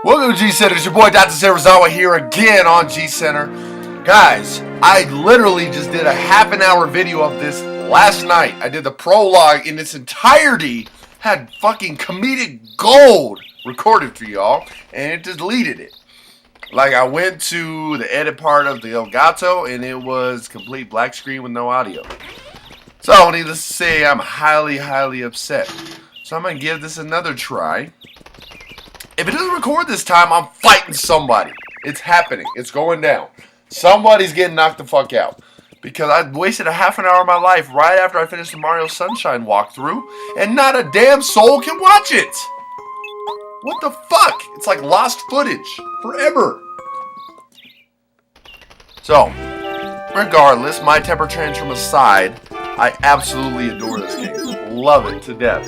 Welcome to G Center. It's your boy Dr. Sarazawa here again on G Center. Guys, I literally just did a half an hour video of this last night. I did the prologue in its entirety, had fucking comedic gold recorded for y'all, and it deleted it. Like, I went to the edit part of the Elgato, and it was complete black screen with no audio. So, needless to say, I'm highly upset. So I'm going to give this another try. If it doesn't record this time, I'm fighting somebody. It's happening. It's going down. Somebody's getting knocked the fuck out. Because I wasted a half an hour of my life right after I finished the Mario Sunshine walkthrough, and not a damn soul can watch it. What the fuck? It's like lost footage. Forever. So, regardless, my temper tantrum aside, I absolutely adore this game. Love it to death.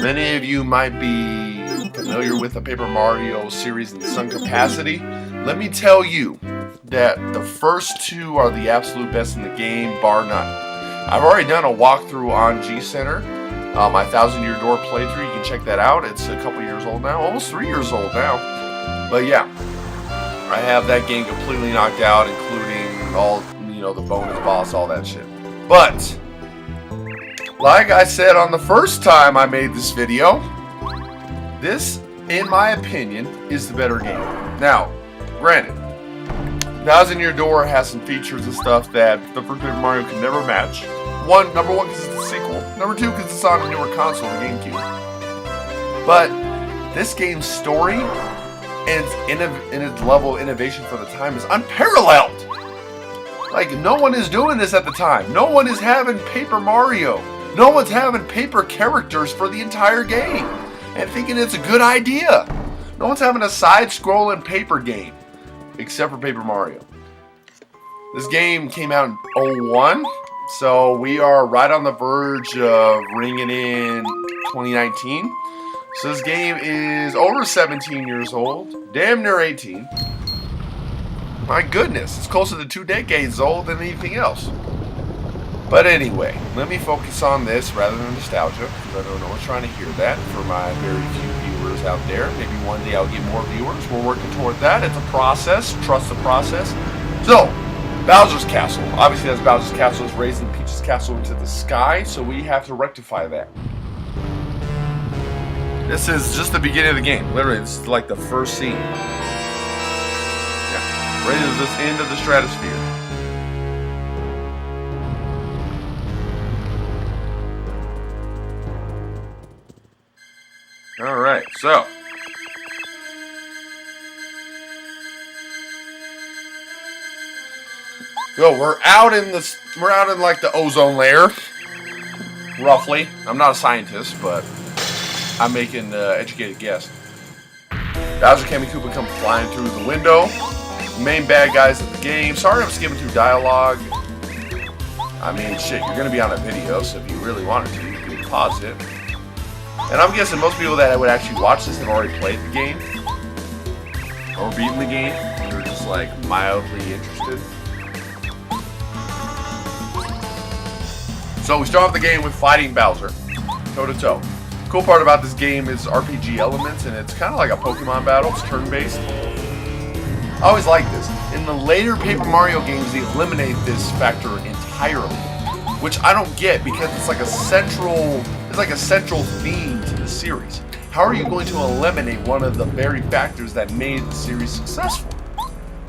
Many of you might be familiar with the Paper Mario series in some capacity. Let me tell you that the first two are the absolute best in the game, bar none. I've already done a walkthrough on G Center, my 1000-Year Door playthrough. You can check that out. It's a couple years old now, almost 3 years old now. But yeah, I have that game completely knocked out, including all, the bone and the boss, all that shit. But like I said on the first time I made this video, this, in my opinion, is the better game. Now, granted, 1000-Year Door has some features and stuff that the first Paper Mario can never match. Number one, because it's a sequel. Number two, because it's on a newer console, the GameCube. But this game's story and its level of innovation for the time is unparalleled. Like, no one is doing this at the time. No one is having Paper Mario. No one's having paper characters for the entire game and thinking it's a good idea. No one's having a side-scrolling paper game, except for Paper Mario. This game came out in 2001, so we are right on the verge of ringing in 2019. So this game is over 17 years old, damn near 18. My goodness, it's closer to 2 decades old than anything else. But anyway, let me focus on this rather than nostalgia, because I don't know what's trying to hear that for my very few viewers out there. Maybe one day I'll get more viewers. We're working toward that. It's a process. Trust the process. So, Bowser's Castle. Obviously, that's Bowser's Castle is raising Peach's Castle into the sky, so we have to rectify that. This is just the beginning of the game. Literally, this is like the first scene. Yeah, right at this end of the stratosphere. Alright, so we're out in like the ozone layer, roughly. I'm not a scientist, but I'm making an educated guess. Bowser, Kammy, Koopa come flying through the window. The main bad guys of the game. Sorry I'm skipping through dialogue. I mean, shit, you're gonna be on a video, so if you really wanted to, you could pause it. And I'm guessing most people that would actually watch this have already played the game or beaten the game. They're just like mildly interested. So we start off the game with fighting Bowser, toe to toe. Cool part about this game is RPG elements, and it's kind of like a Pokemon battle. It's turn-based. I always like this. In the later Paper Mario games, they eliminate this factor entirely, which I don't get because it's like a central theme to the series. How are you going to eliminate one of the very factors that made the series successful?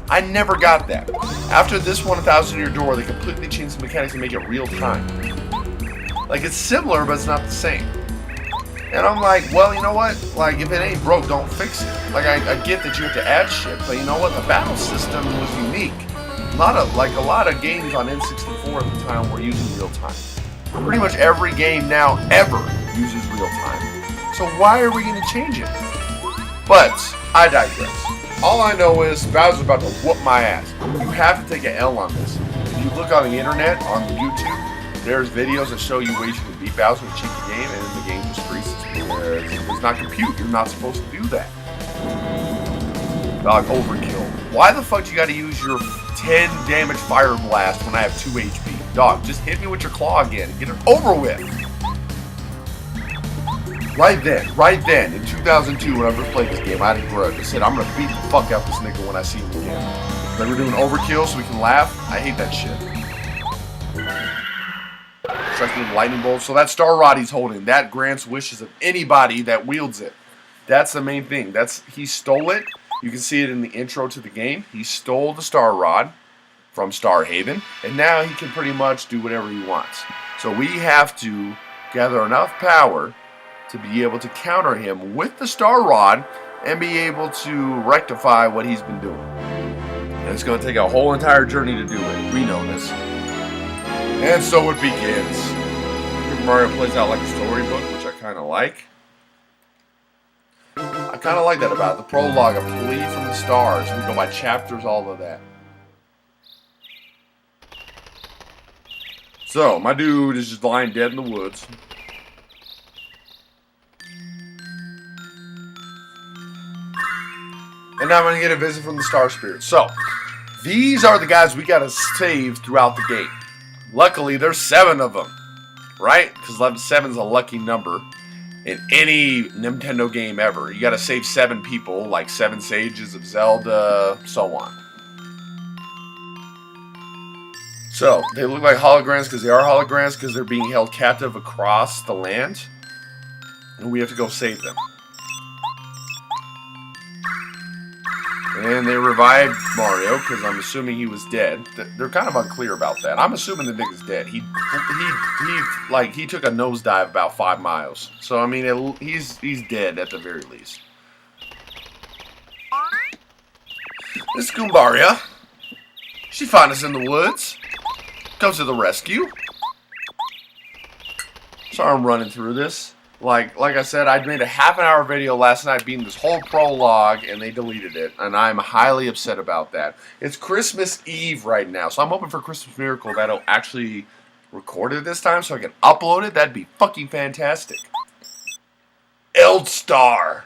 I never got that. After this 1000-Year Door, they completely changed the mechanics to make it real time. Like, it's similar, but it's not the same. And I'm like, well, you know what? Like, if it ain't broke, don't fix it. Like, I get that you have to add shit, but you know what? The battle system was unique. A lot of games on N64 at the time were using real time. Pretty much every game now ever uses real time. So why are we going to change it? But I digress. All I know is Bowser's about to whoop my ass. You have to take an L on this. If you look on the internet, on YouTube, there's videos that show you ways you can beat Bowser and cheat the game, and then the game just freezes. It's not compute. You're not supposed to do that. Dog, overkill. Why the fuck do you gotta use your 10 damage fire blast when I have 2 HP? Dog, just hit me with your claw again and get it over with. Right then, in 2002, when I first played this game, I had a grudge. I said, I'm gonna beat the fuck out this nigga when I see him again. They were doing overkill so we can laugh. I hate that shit. Striking lightning bolts. So that star rod he's holding, that grants wishes of anybody that wields it. That's the main thing. He stole it. You can see it in the intro to the game. He stole the star rod from Starhaven, and now he can pretty much do whatever he wants. So we have to gather enough power to be able to counter him with the star rod and be able to rectify what he's been doing. And it's going to take a whole entire journey to do it. We know this. And so it begins. Super Mario plays out like a storybook, which I kind of like. I kind of like that about it. The prologue, a plea from the stars. We go by chapters, all of that. So, my dude is just lying dead in the woods. And now I'm going to get a visit from the Star Spirit. So, these are the guys we got to save throughout the game. Luckily, there's 7 of them. Right? Because 7 is a lucky number in any Nintendo game ever. You got to save 7 people, like 7 Sages of Zelda, so on. So, they look like holograms because they are holograms because they're being held captive across the land. And we have to go save them. And they revived Mario, because I'm assuming he was dead. They're kind of unclear about that. I'm assuming the nigga's dead. He took a nosedive about 5 miles. So, I mean, he's dead at the very least. This Goombaria, she found us in the woods. Comes to the rescue. Sorry I'm running through this. Like I said, I made a half-an-hour video last night beating this whole prologue, and they deleted it, and I'm highly upset about that. It's Christmas Eve right now, so I'm hoping for Christmas Miracle that'll actually record it this time so I can upload it. That'd be fucking fantastic. Eldstar.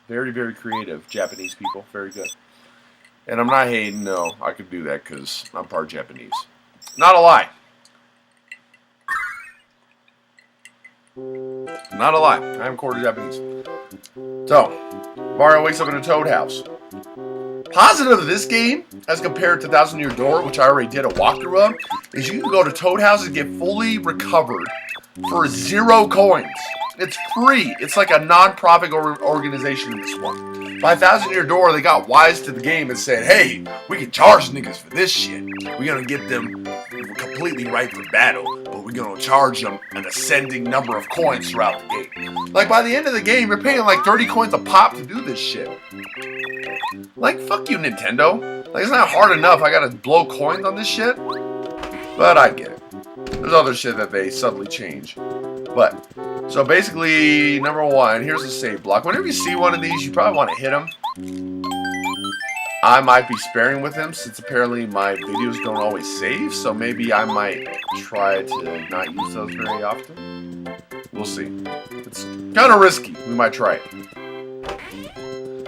Very, very creative. Japanese people. Very good. And I'm not hating, no. I could do that because I'm part Japanese. Not a lie. Not a lie. I am quarter Japanese. So, Mario wakes up in a Toad house. Positive of this game, as compared to Thousand Year Door, which I already did a walkthrough of, is you can go to Toad House and get fully recovered for 0 coins. It's free. It's like a non-profit organization in this one. By Thousand Year Door, they got wise to the game and said, hey, we can charge niggas for this shit. We're going to get them completely right for battle, but we're going to charge them an ascending number of coins throughout the game. Like, by the end of the game, you're paying like 30 coins a pop to do this shit. Like, fuck you, Nintendo. Like, it's not hard enough. I got to blow coins on this shit. But I get it. There's other shit that they subtly change. But, so basically, number 1, here's a save block. Whenever you see one of these, you probably want to hit them. I might be sparing with him, since apparently my videos don't always save, so maybe I might try to not use those very often. We'll see. It's kind of risky. We might try it.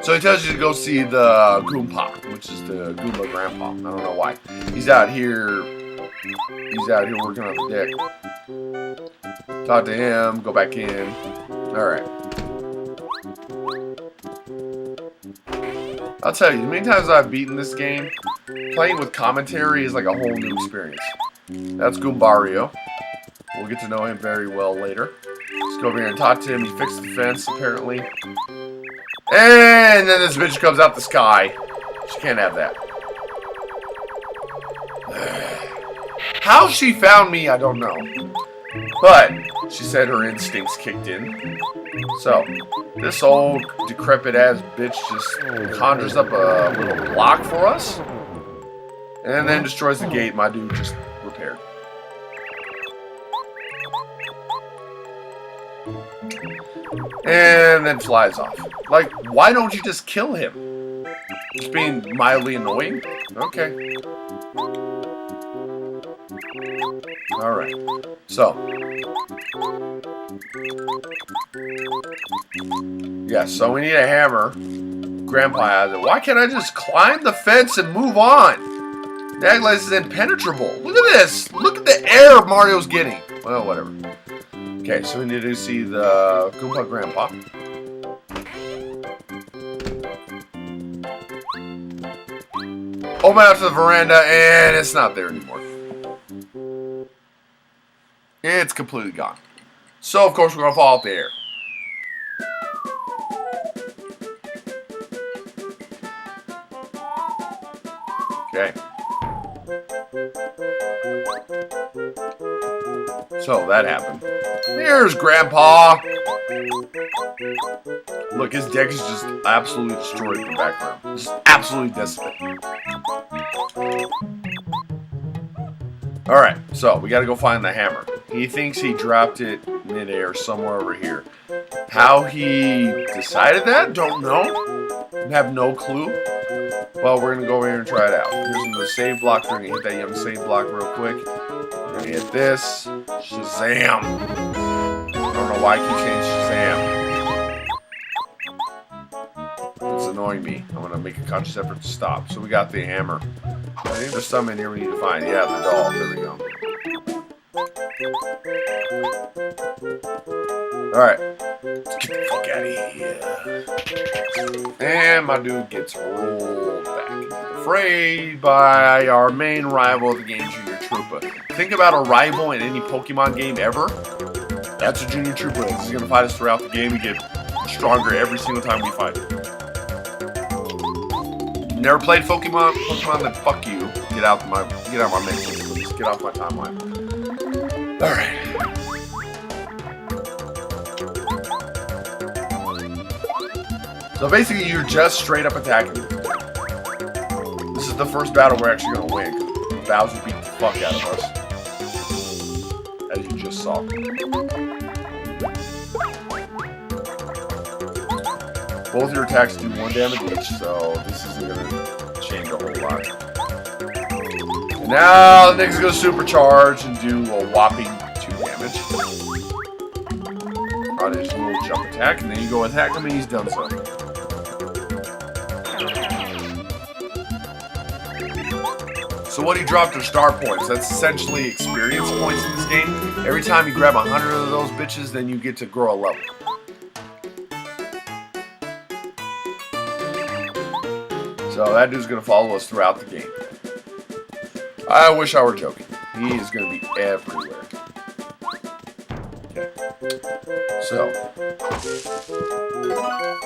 So he tells you to go see the Goomba, which is the Goomba Grandpa. I don't know why. He's out here working on the deck. Talk to him, go back in. Alright. I'll tell you, the many times I've beaten this game, playing with commentary is like a whole new experience. That's Goombario. We'll get to know him very well later. Let's go over here and talk to him. He fixed the fence, apparently. And then this bitch comes out the sky. She can't have that. How she found me, I don't know. But she said her instincts kicked in. So, this old decrepit ass bitch just conjures up a little block for us. And then destroys the gate my dude just repaired. And then flies off. Like, why don't you just kill him? Just being mildly annoying? Okay. Alright. So. Yeah, so we need a hammer. Grandpa has it. Why can't I just climb the fence and move on? The Aglass is impenetrable. Look at this. Look at the air Mario's getting. Well, whatever. Okay, so we need to see the Goomba Grandpa. Open out to the veranda, and it's not there anymore. It's completely gone. So, of course, we're going to fall out the air. Okay. So, that happened. Here's Grandpa. Look, his deck is just absolutely destroyed in the background. Just absolutely decimated. Alright, so we gotta go find the hammer. He thinks he dropped it midair somewhere over here. How he decided that? Don't know. Have no clue. Well, we're gonna go over here and try it out. Here's the save block. We're gonna hit that young save block real quick. We're gonna hit this. Shazam! I don't know why I keep saying Shazam. It's annoying me. I'm gonna make a conscious effort to stop. So we got the hammer. I think there's some in here we need to find. Yeah, the doll. There we go. Alright. Let's get the fuck out of here. And my dude gets rolled back. Afraid by our main rival of the game, Junior Troopa. Think about a rival in any Pokemon game ever. That's a Junior Troopa. He's going to fight us throughout the game and get stronger every single time we fight him. Never played Pokemon? Then fuck you. Get out my mentions, please. Get off my timeline. Alright. So basically, you're just straight up attacking. This is the first battle we're actually going to win. Bowser beat the fuck out of us. As you just saw. Both your attacks do 1 damage each, so this isn't going to change a whole lot. And now the nigga's going to supercharge and do a whopping 2 damage. Alright, there's a little jump attack, and then you go attack him, and he's done so. So what he dropped are star points. That's essentially experience points in this game. Every time you grab 100 of those bitches, then you get to grow a level. So that dude's going to follow us throughout the game. I wish I were joking. He is going to be everywhere. Okay. So,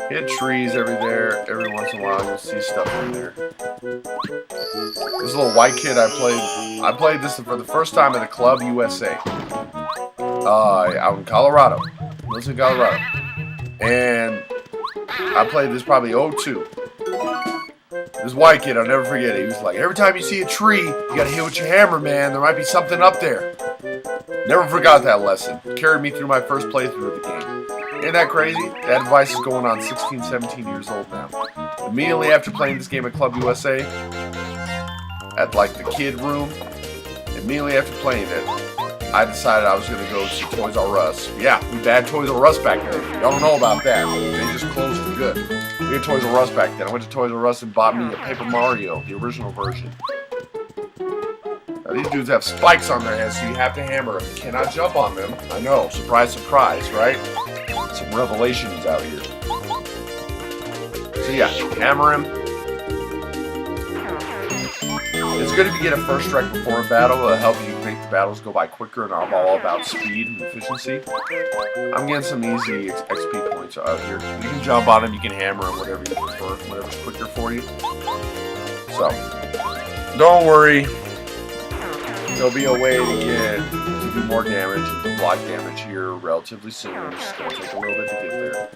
hit trees every once in a while. You'll see stuff in there. This little white kid I played this for the first time at a club USA. Out in Colorado. Lives in Colorado. And I played this probably 02. This white kid, I'll never forget it. He was like, every time you see a tree, you gotta hit with your hammer, man. There might be something up there. Never forgot that lesson. It carried me through my first playthrough of the game. Ain't that crazy? That advice is going on 16, 17 years old now. Immediately after playing this game at Club USA, at like the kid room, immediately after playing it, I decided I was going to go to Toys R Us. Yeah, we had Toys R Us back there. Y'all don't know about that. They just closed for good. We had Toys R Us back then. I went to Toys R Us and bought me a Paper Mario, the original version. Now, these dudes have spikes on their heads, so you have to hammer them. You cannot jump on them. I know. Surprise, surprise, right? Some revelations out here. So yeah, hammer him. It's good if you get a first strike before a battle. It'll help you make the battles go by quicker, and I'm all about speed and efficiency. I'm getting some easy XP points out here. You can jump on him, you can hammer him, whatever you prefer, whatever's quicker for you. So, don't worry. There'll be a way to do more damage and block damage here relatively soon. It's just going to take a little bit to get there.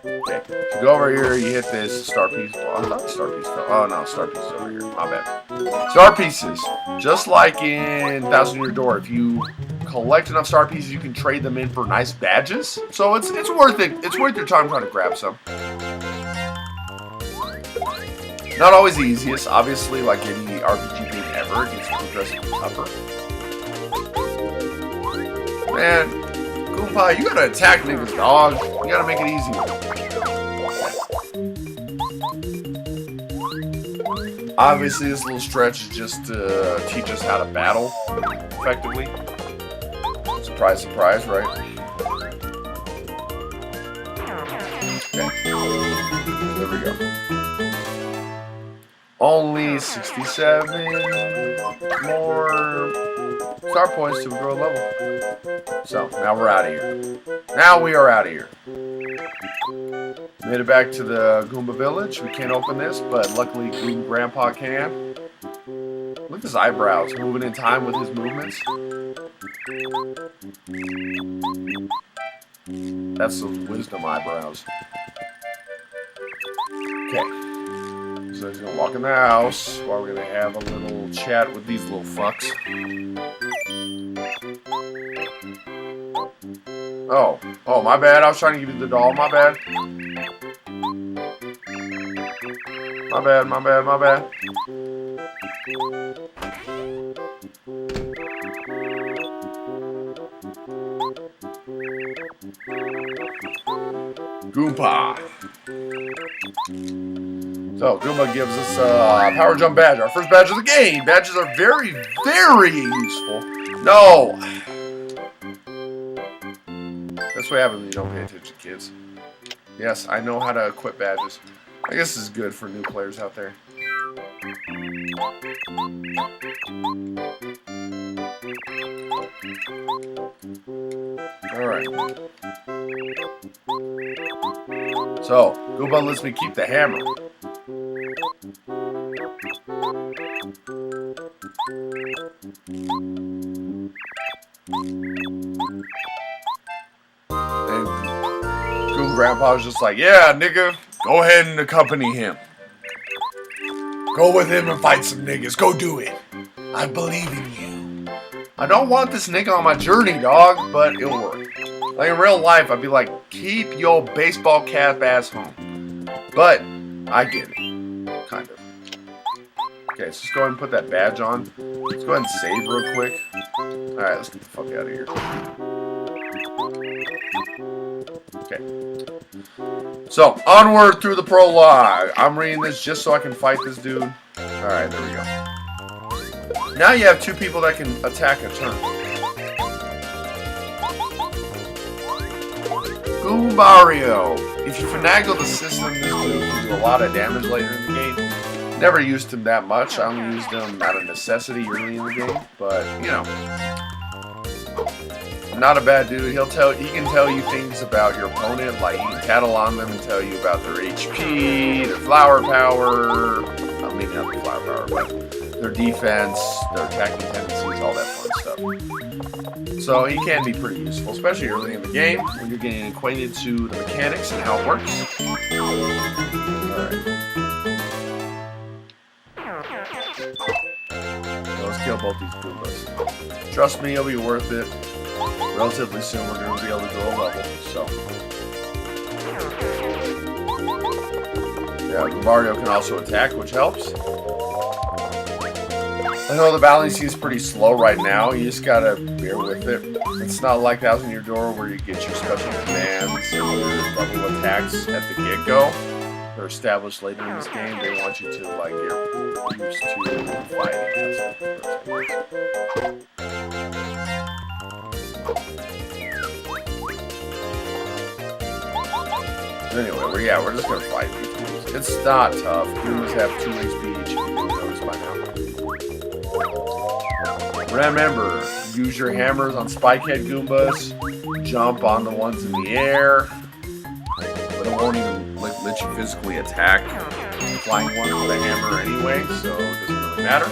Okay, if you go over here, you hit this star piece. Well, I thought the star piece fell. Oh no, star piece is over here. My bad. Star pieces, just like in Thousand Year Door, if you collect enough star pieces, you can trade them in for nice badges. So it's worth it. It's worth your time trying to grab some. Not always the easiest, obviously, like any RPG game ever, it gets progressively tougher. Man, Goomba, you gotta attack niggas, dog. You gotta make it easier. Obviously, this little stretch is just to teach us how to battle effectively. Surprise, surprise, right? There we go. Only 67 more star points to grow a level. So, now we're out of here. Now we are out of here. Made it back to the Goomba village. We can't open this, but luckily Goomba Grandpa can. Look at his eyebrows, moving in time with his movements. That's those wisdom eyebrows. Okay. So he's gonna walk in the house while we're gonna have a little chat with these little fucks. Oh, my bad. I was trying to give you the doll. My bad. My bad. Goomba. So, Goomba gives us a power jump badge, our first badge of the game. Badges are very, very useful. No! That's what happens when you don't pay attention, kids. Yes, I know how to equip badges. I guess this is good for new players out there. Alright. So, Goomba lets me keep the hammer. And Goomba Grandpa was just like, yeah, nigga, go ahead and accompany him. Go with him and fight some niggas. Go do it. I believe in you. I don't want this nigga on my journey, dog, but it'll work. Like in real life, I'd be like, keep your baseball cap ass home. But I get it. Kind of. Okay, so let's go ahead and put that badge on. Let's go ahead and save real quick. Alright, let's get the fuck out of here. Okay. So, onward through the prologue. I'm reading this just so I can fight this dude. Alright, there we go. Now you have two people that can attack a turn. Goombario. If you finagle the system, this dude can do a lot of damage later in the game. Never used him that much. I only used him out of necessity early in the game. But, you know. Not a bad dude. He can tell you things about your opponent, like he can tattle on them and tell you about their HP, their flower power, maybe not the flower power, but their defense, their attacking tendencies, all that fun stuff. So he can be pretty useful, especially early in the game when you're getting acquainted to the mechanics and how it works. Alright. So let's kill both these Goombas. Trust me, it'll be worth it. Relatively soon we're going to be able to grow a level, so. Yeah, Mario can also attack, which helps. I know the balancing is pretty slow right now, you just gotta bear with it. It's not like 1000 Year Door where you get your special commands and your level attacks at the get-go. They're established later in this game, they want you to like get used to fighting. Anyway, we're just gonna fight these Goombas. It's not tough. Goombas have 2 HP each, if you didn't notice by now. Remember, use your hammers on Spikehead Goombas, jump on the ones in the air, but it won't even let you physically attack flying ones with a hammer anyway, so it doesn't really matter.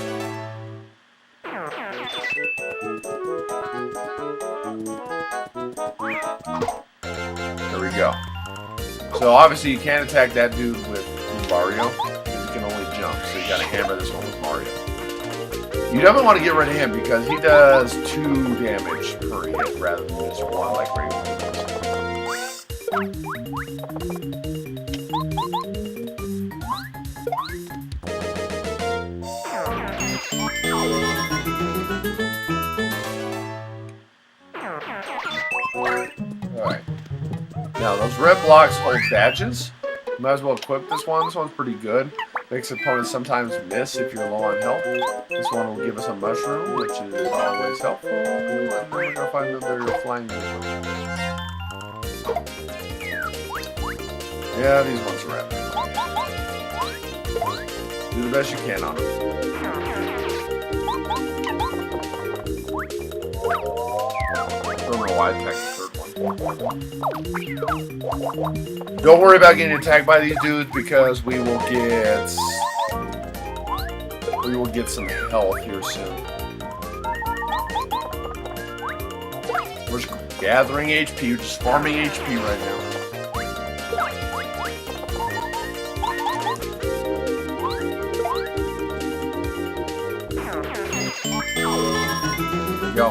There we go. So obviously you can't attack that dude with Mario, because he can only jump, so you gotta hammer this one with Mario. You definitely want to get rid of him, because he does 2 damage per hit, rather than just 1 like regular does. Alright. Now, those red blocks hold badges. You might as well equip this one. This one's pretty good. Makes opponents sometimes miss if you're low on health. This one will give us a mushroom, which is always helpful. And then we're going to find another flying movement. Yeah, these ones are rapid. Do the best you can on them. I don't know why I attacked the third one. Don't worry about getting attacked by these dudes because we will get some health here soon. We're just gathering HP, we're just farming HP right now. There we go.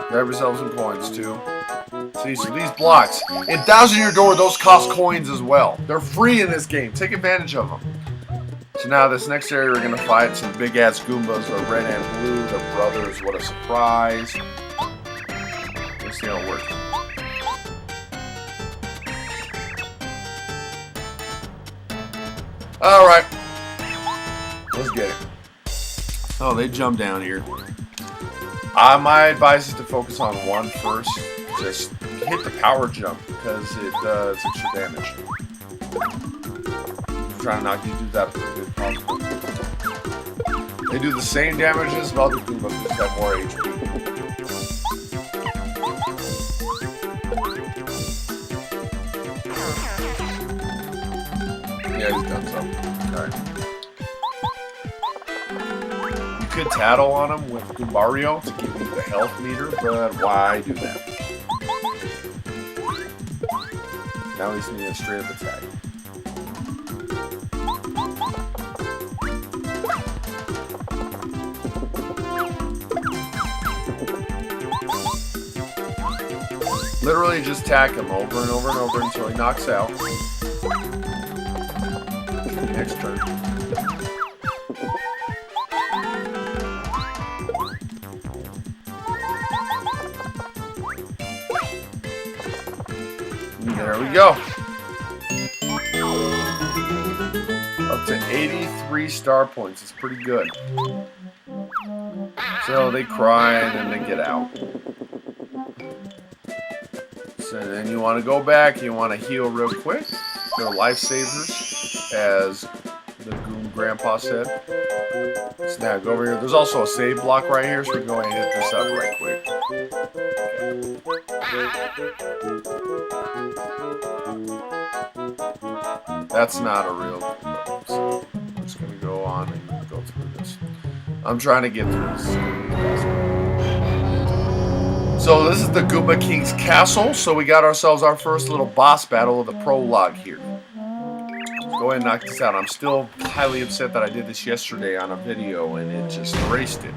Grab yourselves some coins too. See, so these blocks, in Thousand Year Door, those cost coins as well. They're free in this game. Take advantage of them. So now this next area we're going to fight some big ass Goombas. They're red and blue. They're brothers. What a surprise. Let's see how it works. Alright. Let's get it. Oh, they jump down here. My advice is to focus on one first. Just hit the power jump because it does extra damage. Try to knock these dudes out as quickly as possible. They do the same damage as other Goombas, just have more HP. Yeah, he's done so. Alright. You could tattle on him with Goombario to give you the health meter, but why do that? Now he's needing a straight up attack. Literally just attack him over and over and over until he knocks out. Next turn. And there we go. Up to 83 star points. It's pretty good. So they cry and then they get out. So then you want to go back, you want to heal real quick. They're lifesavers, as the Goom Grandpa said. So now go over here. There's also a save block right here, so we can go ahead and hit this up right quick. That's not a real Goomba, so I'm just going to go on and go through this. I'm trying to get through this. So this is the Goomba King's Castle. So we got ourselves our first little boss battle of the prologue here. Let's go ahead and knock this out. I'm still highly upset that I did this yesterday on a video and it just erased it.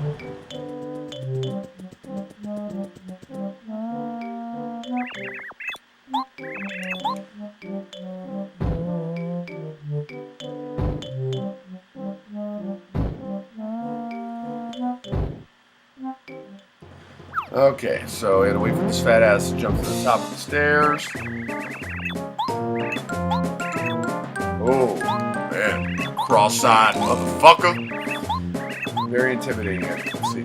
Okay, so I had to wait for this fat ass to jump to the top of the stairs. Oh, man. Cross-eyed motherfucker. Very intimidating, as you can see.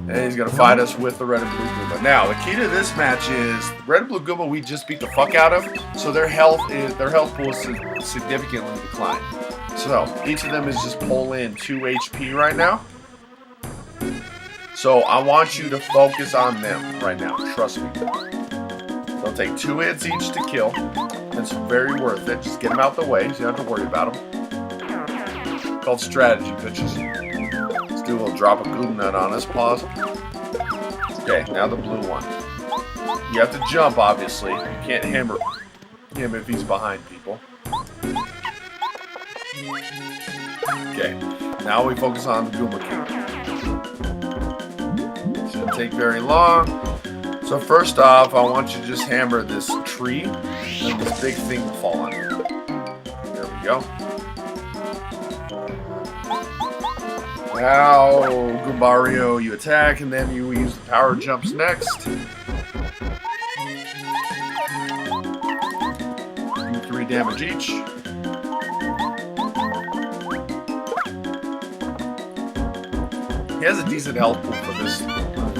And he's going to fight us with the red and blue Goomba. Now, the key to this match is red and blue Goomba we just beat the fuck out of, so their health pool is significantly declined. So, each of them is just pulling 2 HP right now. So I want you to focus on them right now. Trust me. They'll take 2 hits each to kill. It's very worth it. Just get them out the way so you don't have to worry about them. It's called strategy, bitches. Let's do a little drop of Goom Nut on us. Pause. Okay, now the blue one. You have to jump, obviously. You can't hammer him if he's behind people. Okay, now we focus on the Goomba King. Shouldn't take very long. So first off, I want you to just hammer this tree, and this big thing will fall on it. There we go. Now, Goombario, you attack, and then you use the power jumps next. Do 3 damage each. He has a decent health pool for this. I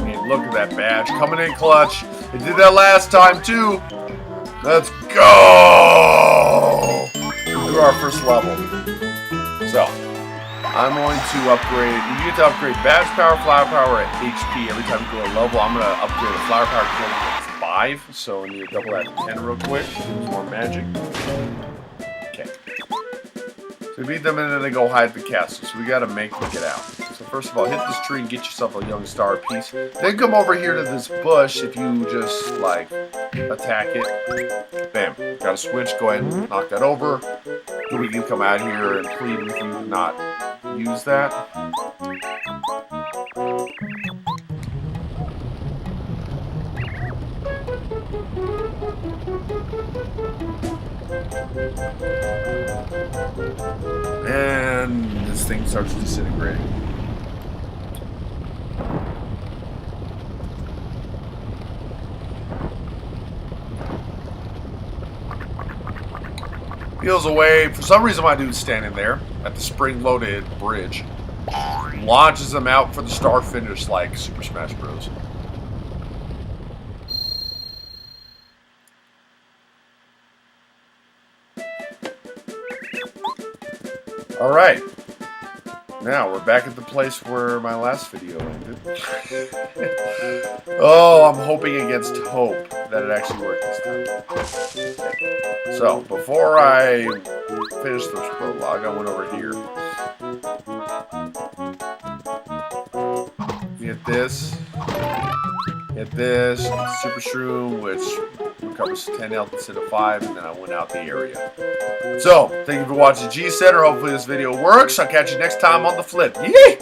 mean, look at that badge. Coming in clutch. It did that last time too. Let's go! Do our first level. So, I'm going to upgrade. You get to upgrade badge power, flower power, and HP every time you go a level. I'm going to upgrade the flower power to 5. So I need to double that to 10 real quick. Use more magic. Okay. So we beat them and then they go hide at the castle. So we got to make them get out. So first of all, hit this tree and get yourself a young star piece. Then come over here to this bush if you just, like, attack it. Bam. Got a switch. Go ahead and knock that over. Then we can come out here and plead with you to not use that. And this thing starts disintegrating. Peels away. For some reason, my dude's standing there at the spring-loaded bridge. Launches them out for the star finish like Super Smash Bros. Alright. Now, we're back at the place where my last video ended. Oh, I'm hoping against hope that it actually worked this time. So, before I finish this prologue, I went over here. Get this. Get this. Super Shroom, which recovers 10 health instead of 5, and then I went out the area. So, thank you for watching G Center. Hopefully this video works. I'll catch you next time on the flip. Yay!